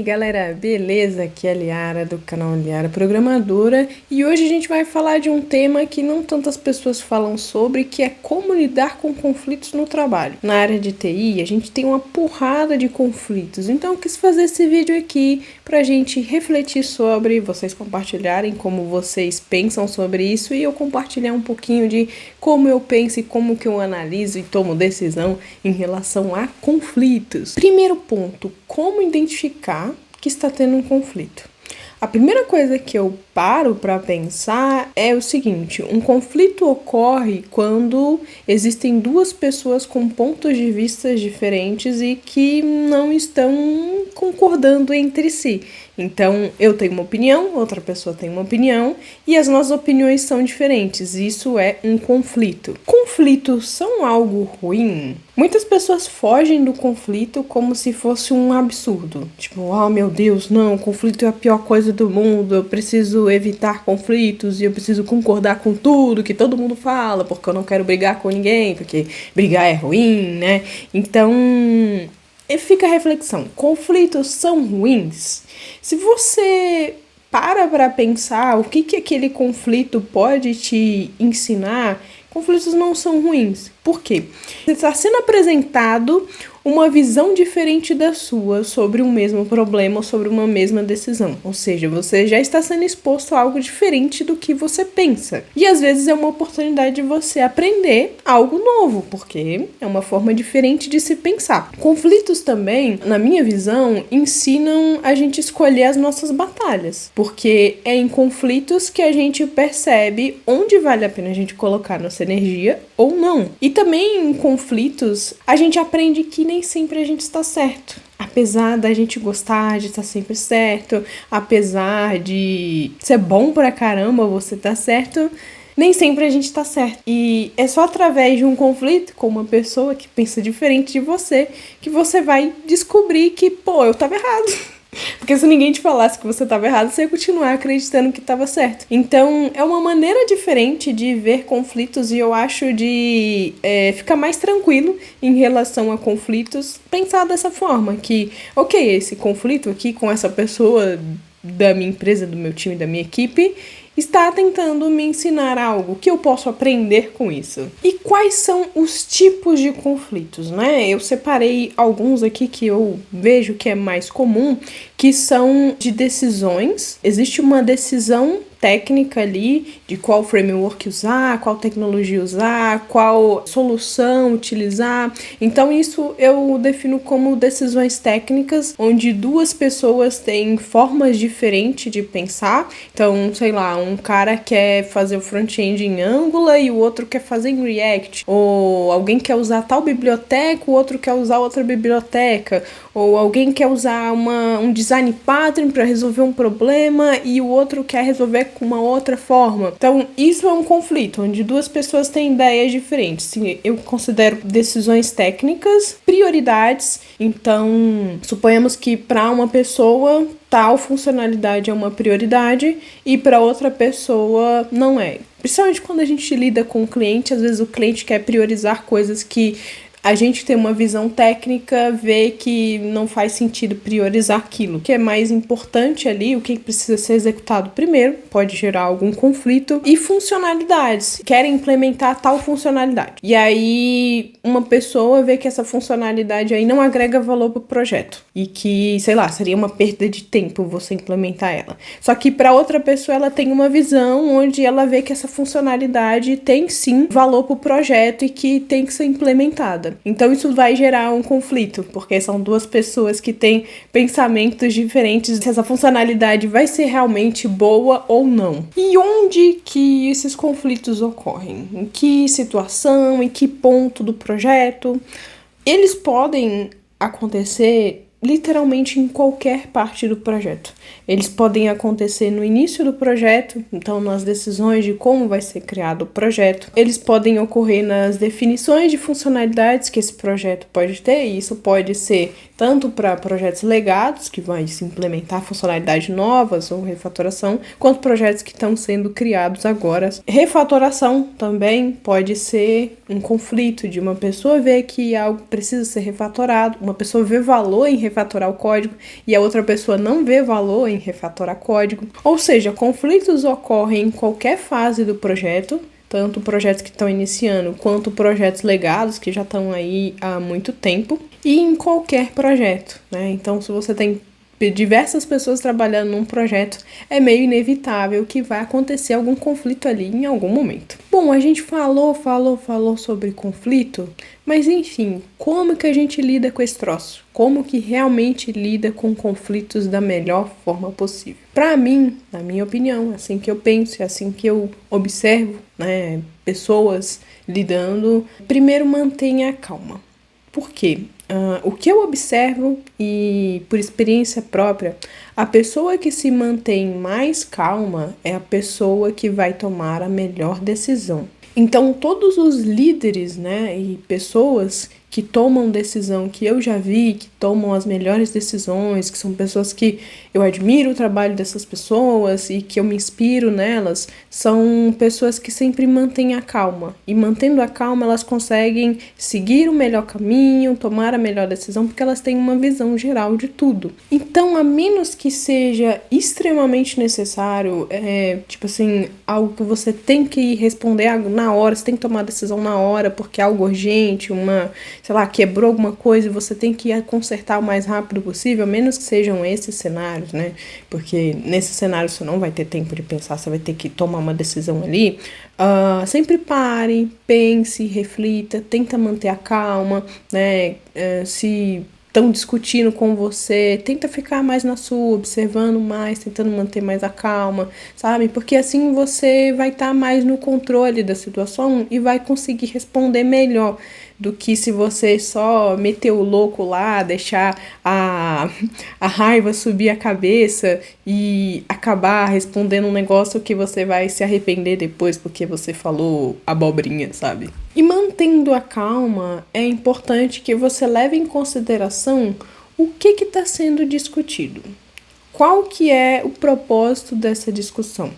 aí, galera, beleza? Aqui é a Liara do canal Liara Programadora e hoje a gente vai falar de um tema que não tantas pessoas falam sobre, que é como lidar com conflitos no trabalho. Na área de TI, a gente tem uma porrada de conflitos, então eu quis fazer esse vídeo aqui pra gente refletir sobre, vocês compartilharem como vocês pensam sobre isso e eu compartilhar um pouquinho de como eu penso e como que eu analiso e tomo decisão em relação a conflitos. Primeiro ponto, como identificar que está tendo um conflito? A primeira coisa que eu paro para pensar é o seguinte: um conflito ocorre quando existem duas pessoas com pontos de vista diferentes e que não estão concordando entre si. Então, eu tenho uma opinião, outra pessoa tem uma opinião e as nossas opiniões são diferentes. Isso é um conflito. Conflitos são algo ruim? Muitas pessoas fogem do conflito como se fosse um absurdo. Tipo, oh meu Deus, não, conflito é a pior coisa do mundo, eu preciso evitar conflitos e eu preciso concordar com tudo que todo mundo fala, porque eu não quero brigar com ninguém, porque brigar é ruim, né? Então, fica a reflexão, conflitos são ruins? Se você para pensar o que aquele conflito pode te ensinar, conflitos não são ruins. Por quê? Está sendo apresentado uma visão diferente da sua sobre um mesmo problema ou sobre uma mesma decisão. Ou seja, você já está sendo exposto a algo diferente do que você pensa. E às vezes é uma oportunidade de você aprender algo novo, porque é uma forma diferente de se pensar. Conflitos também, na minha visão, ensinam a gente escolher as nossas batalhas, porque é em conflitos que a gente percebe onde vale a pena a gente colocar nossa energia ou não. E também em conflitos, a gente aprende que nem sempre a gente está certo. Apesar da gente gostar de estar sempre certo, apesar de ser bom pra caramba você tá certo, nem sempre a gente tá certo. E é só através de um conflito com uma pessoa que pensa diferente de você que você vai descobrir que, eu tava errado. Porque se ninguém te falasse que você estava errado, você ia continuar acreditando que estava certo. Então, é uma maneira diferente de ver conflitos e eu acho de ficar mais tranquilo em relação a conflitos, pensar dessa forma, que, ok, esse conflito aqui com essa pessoa da minha empresa, do meu time, da minha equipe, está tentando me ensinar algo, que eu posso aprender com isso. E quais são os tipos de conflitos, né? Eu separei alguns aqui que eu vejo que é mais comum, que são de decisões. Existe uma decisão técnica ali de qual framework usar, qual tecnologia usar, qual solução utilizar. Então isso eu defino como decisões técnicas, onde duas pessoas têm formas diferentes de pensar. Então, sei lá, um cara quer fazer o front-end em Angular e o outro quer fazer em React. Ou alguém quer usar tal biblioteca, o outro quer usar outra biblioteca. Ou alguém quer usar um design pattern para resolver um problema e o outro quer resolver com uma outra forma. Então, isso é um conflito, onde duas pessoas têm ideias diferentes. Sim, eu considero decisões técnicas, prioridades. Então, suponhamos que para uma pessoa tal funcionalidade é uma prioridade e para outra pessoa não é. Principalmente quando a gente lida com o cliente, às vezes o cliente quer priorizar coisas que a gente tem uma visão técnica, vê que não faz sentido priorizar aquilo. O que é mais importante ali, o que precisa ser executado primeiro, pode gerar algum conflito. E funcionalidades, querem implementar tal funcionalidade. E aí, uma pessoa vê que essa funcionalidade aí não agrega valor para o projeto. E que, sei lá, seria uma perda de tempo você implementar ela. Só que para outra pessoa, ela tem uma visão onde ela vê que essa funcionalidade tem sim valor para o projeto e que tem que ser implementada. Então isso vai gerar um conflito, porque são duas pessoas que têm pensamentos diferentes se essa funcionalidade vai ser realmente boa ou não. E onde que esses conflitos ocorrem? Em que situação? Em que ponto do projeto? Eles podem acontecer literalmente em qualquer parte do projeto. Eles podem acontecer no início do projeto, então nas decisões de como vai ser criado o projeto. Eles podem ocorrer nas definições de funcionalidades que esse projeto pode ter, e isso pode ser tanto para projetos legados, que vai se implementar funcionalidades novas ou refatoração, quanto projetos que estão sendo criados agora. Refatoração também pode ser um conflito de uma pessoa ver que algo precisa ser refatorado, uma pessoa vê valor em refatorar o código e a outra pessoa não vê valor em refatorar código. Ou seja, conflitos ocorrem em qualquer fase do projeto, tanto projetos que estão iniciando quanto projetos legados que já estão aí há muito tempo, e em qualquer projeto, né? Então, se você tem diversas pessoas trabalhando num projeto, é meio inevitável que vai acontecer algum conflito ali em algum momento. Bom, a gente falou sobre conflito, mas enfim, como que a gente lida com esse troço? Como que realmente lida com conflitos da melhor forma possível? Para mim, na minha opinião, assim que eu penso, assim que eu observo, né, pessoas lidando, primeiro mantenha a calma. Por quê? O que eu observo e por experiência própria, a pessoa que se mantém mais calma é a pessoa que vai tomar a melhor decisão. Então, todos os líderes, né, e pessoas que tomam decisão, que eu já vi, que tomam as melhores decisões, que são pessoas que eu admiro o trabalho dessas pessoas e que eu me inspiro nelas, são pessoas que sempre mantêm a calma. E mantendo a calma, elas conseguem seguir o melhor caminho, tomar a melhor decisão, porque elas têm uma visão geral de tudo. Então, a menos que seja extremamente necessário, tipo assim, algo que você tem que responder na hora, você tem que tomar a decisão na hora, porque é algo urgente, sei lá, quebrou alguma coisa e você tem que consertar o mais rápido possível, a menos que sejam esses cenários, né? Porque nesse cenário você não vai ter tempo de pensar, você vai ter que tomar uma decisão ali. Sempre pare, pense, reflita, tenta manter a calma, né? Se estão discutindo com você, tenta ficar mais na sua, observando mais, tentando manter mais a calma, sabe? Porque assim você vai estar mais no controle da situação e vai conseguir responder melhor do que se você só meter o louco lá, deixar a raiva subir a cabeça e acabar respondendo um negócio que você vai se arrepender depois porque você falou abobrinha, sabe? E mantendo a calma, é importante que você leve em consideração o que está sendo discutido. Qual que é o propósito dessa discussão?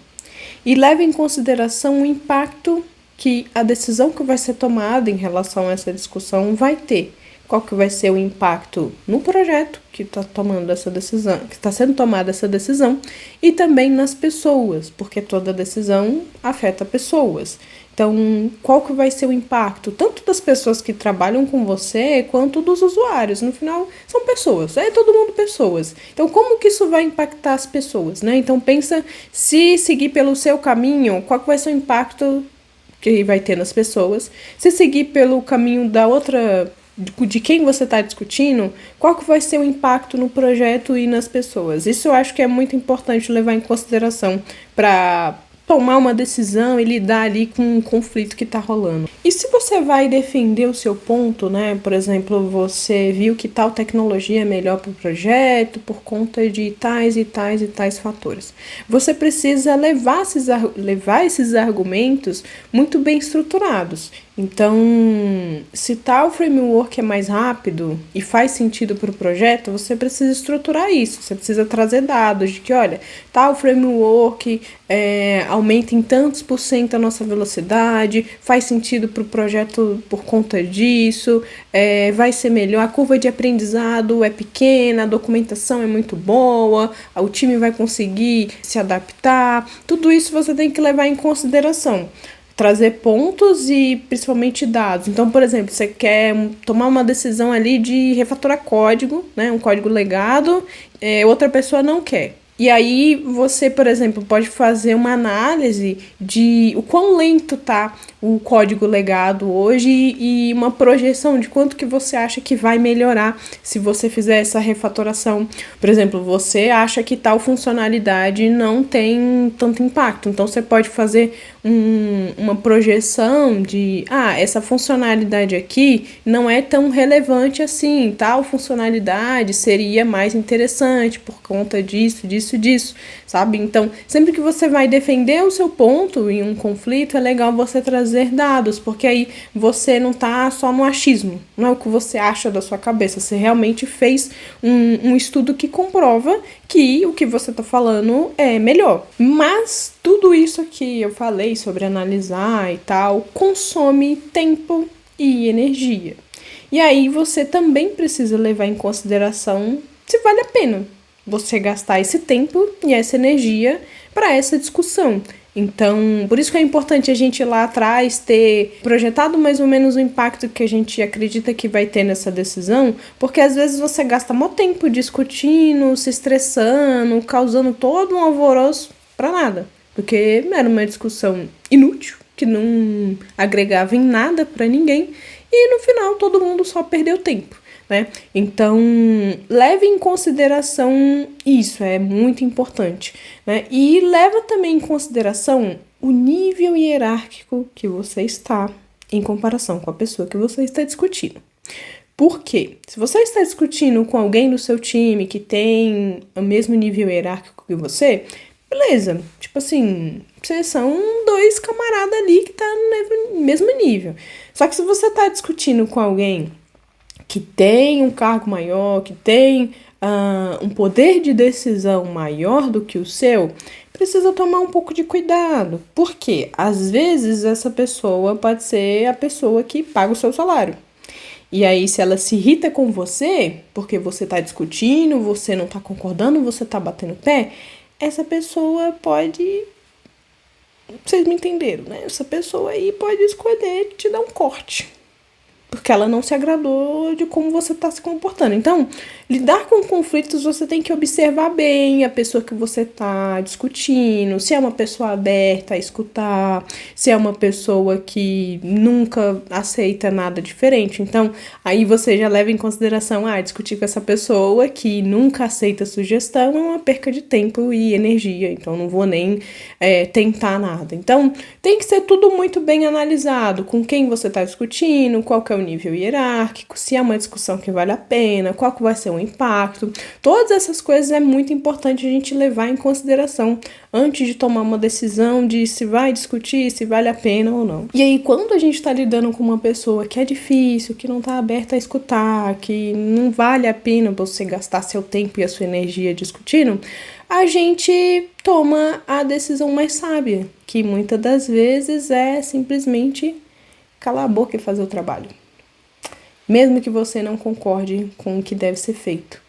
E leve em consideração o impacto que a decisão que vai ser tomada em relação a essa discussão vai ter. Qual que vai ser o impacto no projeto que está tomando essa decisão, que está sendo tomada essa decisão, e também nas pessoas, porque toda decisão afeta pessoas. Então, qual que vai ser o impacto tanto das pessoas que trabalham com você quanto dos usuários? No final, são pessoas, é todo mundo pessoas. Então, como que isso vai impactar as pessoas, né? Então, pensa, se seguir pelo seu caminho, qual que vai ser o impacto que vai ter nas pessoas? Se seguir pelo caminho da outra, de quem você está discutindo, qual que vai ser o impacto no projeto e nas pessoas? Isso eu acho que é muito importante levar em consideração para tomar uma decisão e lidar ali com um conflito que está rolando. E se você vai defender o seu ponto, né? Por exemplo, você viu que tal tecnologia é melhor para o projeto por conta de tais e tais e tais fatores. Você precisa levar esses argumentos muito bem estruturados. Então, se tal framework é mais rápido e faz sentido para o projeto, você precisa estruturar isso. Você precisa trazer dados de que, olha, tal framework aumenta em tantos % a nossa velocidade, faz sentido para o projeto por conta disso, vai ser melhor, a curva de aprendizado é pequena, a documentação é muito boa, o time vai conseguir se adaptar. Tudo isso você tem que levar em consideração. Trazer pontos e principalmente dados. Então, por exemplo, você quer tomar uma decisão ali de refatorar código, né, um código legado, outra pessoa não quer. E aí você, por exemplo, pode fazer uma análise de o quão lento tá o código legado hoje e uma projeção de quanto que você acha que vai melhorar se você fizer essa refatoração. Por exemplo, você acha que tal funcionalidade não tem tanto impacto, então você pode fazer uma projeção de essa funcionalidade aqui não é tão relevante assim, tal funcionalidade seria mais interessante por conta disso, sabe? Então, sempre que você vai defender o seu ponto em um conflito, é legal você trazer dados, porque aí você não tá só no achismo, não é o que você acha da sua cabeça, você realmente fez um estudo que comprova que o que você tá falando é melhor. Mas Tudo isso que eu falei sobre analisar e tal, consome tempo e energia. E aí você também precisa levar em consideração se vale a pena você gastar esse tempo e essa energia para essa discussão. Então, por isso que é importante a gente lá atrás ter projetado mais ou menos o impacto que a gente acredita que vai ter nessa decisão, porque às vezes você gasta muito tempo discutindo, se estressando, causando todo um alvoroço para nada, porque era uma discussão inútil, que não agregava em nada para ninguém, e no final todo mundo só perdeu tempo. Né? Então, leve em consideração isso, é muito importante. Né? E leva também em consideração o nível hierárquico que você está em comparação com a pessoa que você está discutindo. Por quê? Se você está discutindo com alguém do seu time que tem o mesmo nível hierárquico que você, beleza, tipo assim, vocês são dois camaradas ali que tá no mesmo nível. Só que se você está discutindo com alguém que tem um cargo maior, que tem um poder de decisão maior do que o seu, precisa tomar um pouco de cuidado. Porque, às vezes, essa pessoa pode ser a pessoa que paga o seu salário. E aí, se ela se irrita com você, porque você está discutindo, você não está concordando, você está batendo pé, essa pessoa pode... Vocês me entenderam, né? Essa pessoa aí pode escolher te dar um corte, porque ela não se agradou de como você está se comportando. Então, lidar com conflitos, você tem que observar bem a pessoa que você está discutindo, se é uma pessoa aberta a escutar, se é uma pessoa que nunca aceita nada diferente. Então, aí você já leva em consideração, discutir com essa pessoa que nunca aceita sugestão é uma perca de tempo e energia, então não vou nem tentar nada. Então, tem que ser tudo muito bem analisado, com quem você está discutindo, qual que é o nível hierárquico, se é uma discussão que vale a pena, qual que vai ser o impacto. Todas essas coisas é muito importante a gente levar em consideração antes de tomar uma decisão de se vai discutir, se vale a pena ou não. E aí, quando a gente está lidando com uma pessoa que é difícil, que não está aberta a escutar, que não vale a pena você gastar seu tempo e a sua energia discutindo, a gente toma a decisão mais sábia, que muitas das vezes é simplesmente calar a boca e fazer o trabalho, mesmo que você não concorde com o que deve ser feito,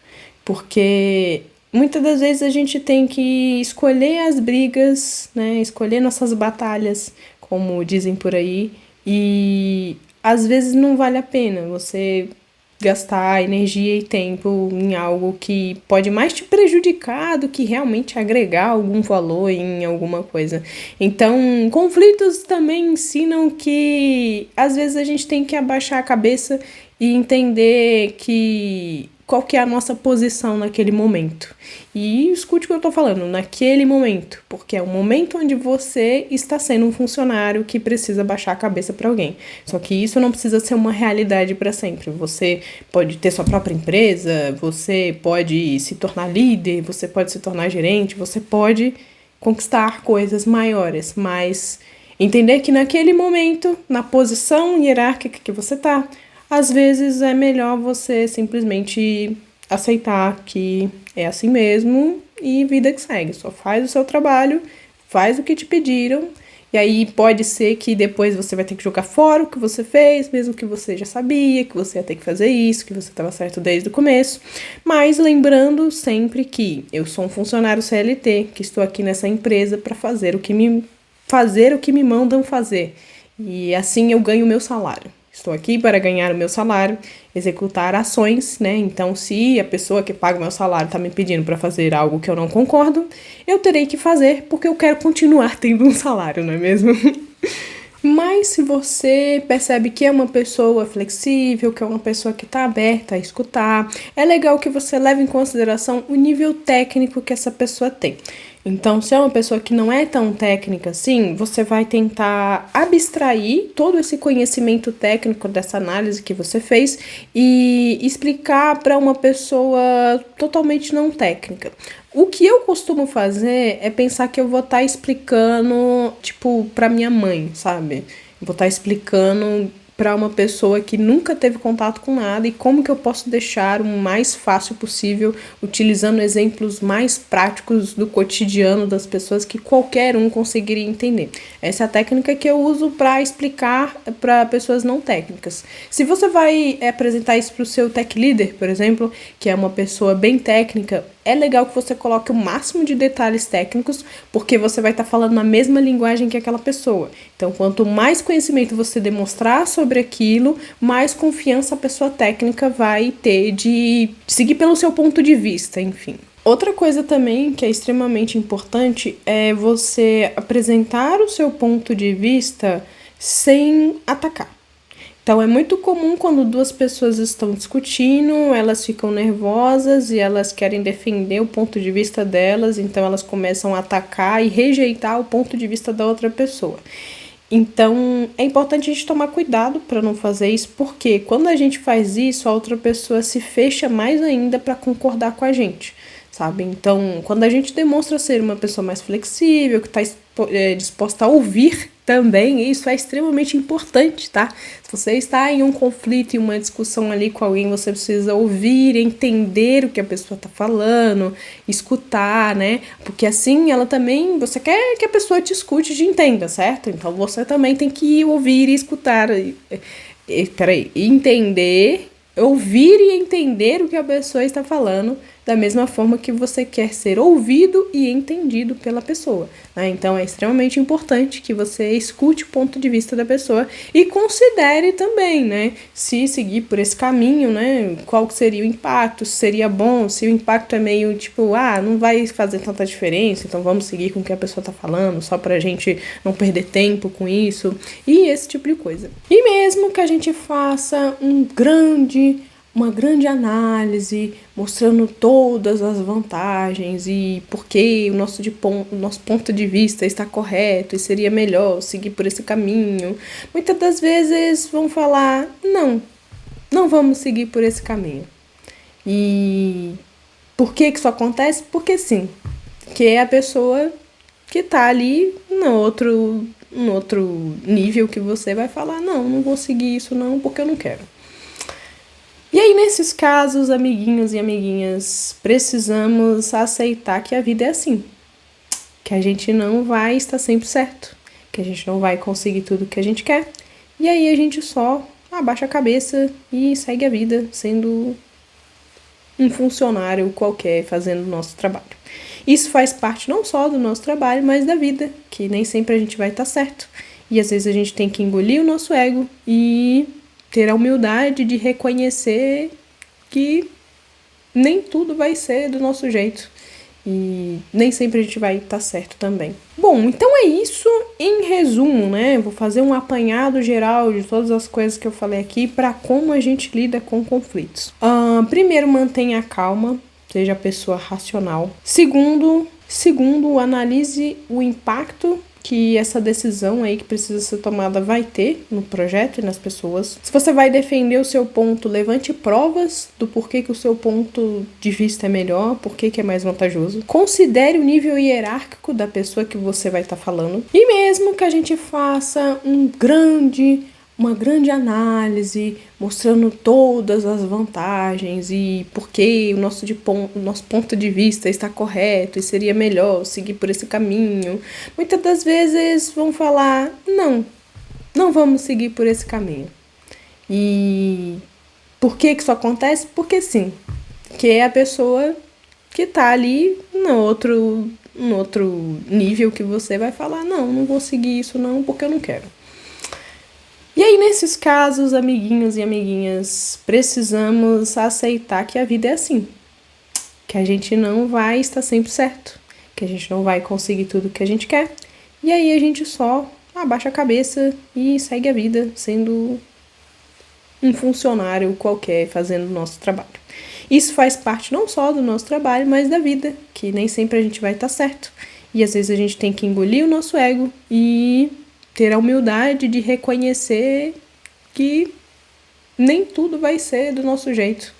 porque muitas das vezes a gente tem que escolher as brigas, né, escolher nossas batalhas, como dizem por aí, e às vezes não vale a pena você gastar energia e tempo em algo que pode mais te prejudicar do que realmente agregar algum valor em alguma coisa. Então, conflitos também ensinam que às vezes a gente tem que abaixar a cabeça e entender qual que é a nossa posição naquele momento. E escute o que eu tô falando, naquele momento, porque é o momento onde você está sendo um funcionário que precisa baixar a cabeça para alguém. Só que isso não precisa ser uma realidade para sempre. Você pode ter sua própria empresa, você pode se tornar líder, você pode se tornar gerente, você pode conquistar coisas maiores, mas entender que naquele momento, na posição hierárquica que você tá, às vezes é melhor você simplesmente aceitar que é assim mesmo e vida que segue. Só faz o seu trabalho, faz o que te pediram, e aí pode ser que depois você vai ter que jogar fora o que você fez, mesmo que você já sabia que você ia ter que fazer isso, que você estava certo desde o começo. Mas lembrando sempre que eu sou um funcionário CLT, que estou aqui nessa empresa para fazer o que me mandam fazer. E assim eu ganho o meu salário. Estou aqui para ganhar o meu salário, executar ações, né? Então, se a pessoa que paga o meu salário está me pedindo para fazer algo que eu não concordo, eu terei que fazer porque eu quero continuar tendo um salário, não é mesmo? Mas se você percebe que é uma pessoa flexível, que é uma pessoa que está aberta a escutar, é legal que você leve em consideração o nível técnico que essa pessoa tem. Então, se é uma pessoa que não é tão técnica assim, você vai tentar abstrair todo esse conhecimento técnico dessa análise que você fez e explicar para uma pessoa totalmente não técnica. O que eu costumo fazer é pensar que eu vou estar explicando, tipo, pra minha mãe, sabe? Eu vou estar explicando para uma pessoa que nunca teve contato com nada e como que eu posso deixar o mais fácil possível, utilizando exemplos mais práticos do cotidiano das pessoas que qualquer um conseguiria entender. Essa é a técnica que eu uso para explicar para pessoas não técnicas. Se você vai apresentar isso para o seu tech leader, por exemplo, que é uma pessoa bem técnica, é legal que você coloque o máximo de detalhes técnicos, porque você vai estar falando na mesma linguagem que aquela pessoa. Então, quanto mais conhecimento você demonstrar sobre aquilo, mais confiança a pessoa técnica vai ter de seguir pelo seu ponto de vista, enfim. Outra coisa também que é extremamente importante é você apresentar o seu ponto de vista sem atacar. Então, é muito comum quando duas pessoas estão discutindo, elas ficam nervosas e elas querem defender o ponto de vista delas, então elas começam a atacar e rejeitar o ponto de vista da outra pessoa. Então, é importante a gente tomar cuidado para não fazer isso, porque quando a gente faz isso, a outra pessoa se fecha mais ainda para concordar com a gente, sabe? Então, quando a gente demonstra ser uma pessoa mais flexível, que está disposta a ouvir também, isso é extremamente importante, tá? Se você está em um conflito, em uma discussão ali com alguém, você precisa ouvir, entender o que a pessoa está falando, escutar, né? Porque assim ela também, você quer que a pessoa te escute e te entenda, certo? Então você também tem que ouvir e escutar, entender, ouvir e entender o que a pessoa está falando, da mesma forma que você quer ser ouvido e entendido pela pessoa, né? Então é extremamente importante que você escute o ponto de vista da pessoa e considere também, né, se seguir por esse caminho, né, qual seria o impacto, se seria bom, se o impacto é meio tipo, não vai fazer tanta diferença, então vamos seguir com o que a pessoa tá falando, só pra gente não perder tempo com isso, e esse tipo de coisa. E mesmo que a gente faça uma grande análise, mostrando todas as vantagens e por que o nosso ponto de vista está correto e seria melhor seguir por esse caminho. Muitas das vezes vão falar, não vamos seguir por esse caminho. E por que isso acontece? Porque sim, que é a pessoa que está ali no outro nível que você vai falar, não vou seguir isso não, porque eu não quero. E aí, nesses casos, amiguinhos e amiguinhas, precisamos aceitar que a vida é assim. Que a gente não vai estar sempre certo. Que a gente não vai conseguir tudo que a gente quer. E aí a gente só abaixa a cabeça e segue a vida, sendo um funcionário qualquer, fazendo o nosso trabalho. Isso faz parte não só do nosso trabalho, mas da vida, que nem sempre a gente vai estar certo. E às vezes a gente tem que engolir o nosso ego e ter a humildade de reconhecer que nem tudo vai ser do nosso jeito. E nem sempre a gente vai estar certo também. Bom, então é isso em resumo, né? Vou fazer um apanhado geral de todas as coisas que eu falei aqui para como a gente lida com conflitos. Primeiro, mantenha a calma, seja a pessoa racional. Segundo, analise o impacto que essa decisão aí que precisa ser tomada vai ter no projeto e nas pessoas. Se você vai defender o seu ponto, levante provas do porquê que o seu ponto de vista é melhor, porquê que é mais vantajoso. Considere o nível hierárquico da pessoa que você vai estar falando. E mesmo que a gente faça uma grande análise, mostrando todas as vantagens e por que o nosso ponto de vista está correto e seria melhor seguir por esse caminho. Muitas das vezes vão falar, não vamos seguir por esse caminho. E por que isso acontece? Porque sim, que é a pessoa que está ali no outro nível que você vai falar, não vou seguir isso não, porque eu não quero. E aí, nesses casos, amiguinhos e amiguinhas, precisamos aceitar que a vida é assim. Que a gente não vai estar sempre certo. Que a gente não vai conseguir tudo que a gente quer. E aí a gente só abaixa a cabeça e segue a vida, sendo um funcionário qualquer, fazendo o nosso trabalho. Isso faz parte não só do nosso trabalho, mas da vida, que nem sempre a gente vai estar certo. E às vezes a gente tem que engolir o nosso ego e ter a humildade de reconhecer que nem tudo vai ser do nosso jeito.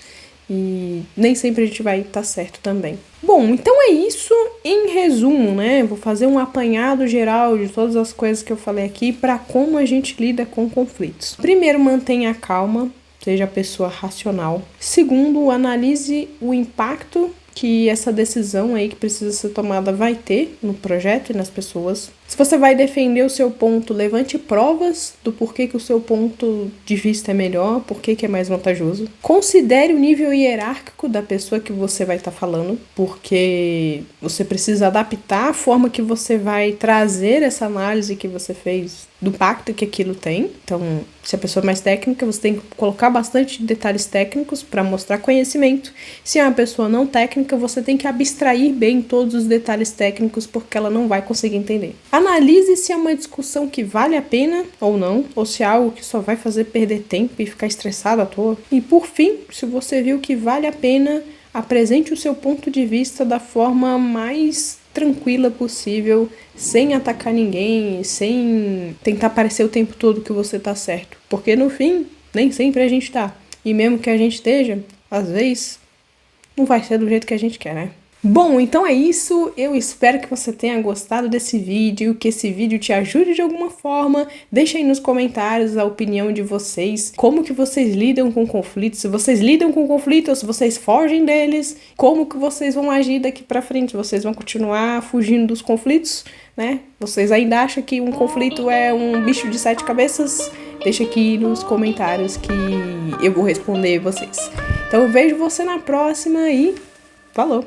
e nem sempre a gente vai estar certo também. Bom, então é isso em resumo, né? Vou fazer um apanhado geral de todas as coisas que eu falei aqui para como a gente lida com conflitos. Primeiro, mantenha a calma, seja a pessoa racional. Segundo, analise o impacto que essa decisão aí que precisa ser tomada vai ter no projeto e nas pessoas. Se você vai defender o seu ponto, levante provas do porquê que o seu ponto de vista é melhor, porquê que é mais vantajoso. Considere o nível hierárquico da pessoa que você vai estar falando, porque você precisa adaptar a forma que você vai trazer essa análise que você fez do impacto que aquilo tem. Então, se a pessoa é mais técnica, você tem que colocar bastante detalhes técnicos para mostrar conhecimento. Se é uma pessoa não técnica, você tem que abstrair bem todos os detalhes técnicos, porque ela não vai conseguir entender. Analise se é uma discussão que vale a pena ou não, ou se é algo que só vai fazer perder tempo e ficar estressado à toa. E por fim, se você viu que vale a pena, apresente o seu ponto de vista da forma mais tranquila possível, sem atacar ninguém, sem tentar parecer o tempo todo que você tá certo. Porque no fim, nem sempre a gente tá. E mesmo que a gente esteja, às vezes, não vai ser do jeito que a gente quer, né? Bom, então é isso. Eu espero que você tenha gostado desse vídeo, que esse vídeo te ajude de alguma forma. Deixa aí nos comentários a opinião de vocês, como que vocês lidam com conflitos, se vocês lidam com conflitos ou se vocês fogem deles, como que vocês vão agir daqui pra frente, vocês vão continuar fugindo dos conflitos, né? Vocês ainda acham que um conflito é um bicho de 7 cabeças? Deixa aqui nos comentários que eu vou responder vocês. Então eu vejo você na próxima e falou!